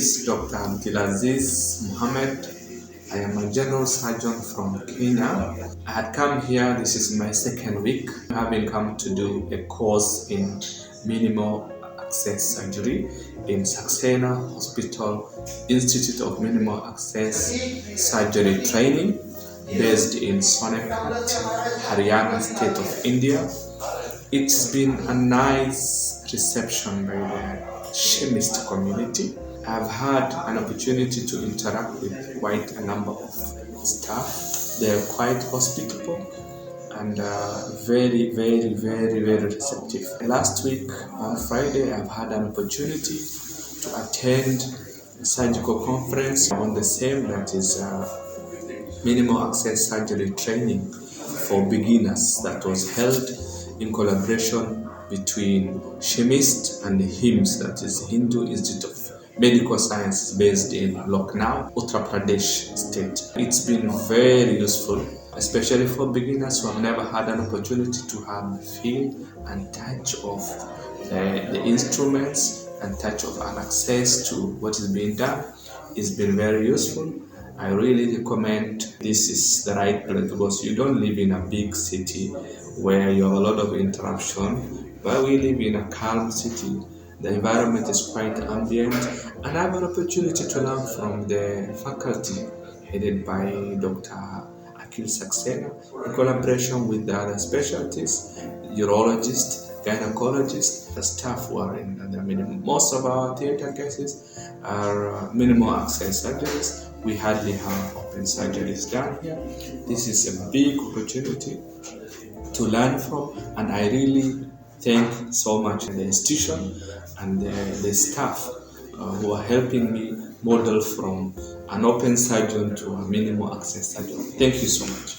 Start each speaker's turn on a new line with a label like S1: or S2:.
S1: is Dr. Abdulaziz Mohammed. I am a general surgeon from Kenya. I had come here, this is my second week, having come to do a course in minimal access surgery in Saxena Hospital Institute of Minimal Access Surgery Training based in Sonipat, Haryana state of India. It's been a nice reception by the SHIMIST community. I've had an opportunity to interact with quite a number of staff. They're quite hospitable and very receptive. Last week on Friday, I've had an opportunity to attend a surgical conference on the same, that is minimal access surgery training for beginners, that was held in collaboration between SHIMIST and HIMSS, that is Hindu Institute of Medical Sciences, based in Lucknow, Uttar Pradesh state. It's been very useful, especially for beginners who have never had an opportunity to have feel and touch of the instruments and touch of an access to what is being done. It's been very useful. I really recommend this is the right place, because you don't live in a big city where you have a lot of interruption. But we live in a calm city. The environment is quite ambient, and I have an opportunity to learn from the faculty headed by Dr. Akhil Saxena in collaboration with the other specialties, urologists, gynecologists, the staff who are in the minimum. Most of our theater cases are minimal access surgeries. We hardly have open surgeries done here. This is a big opportunity to learn from, and I really thank so much the institution and the staff who are helping me model from an open surgeon to a minimal access surgeon. Thank you so much.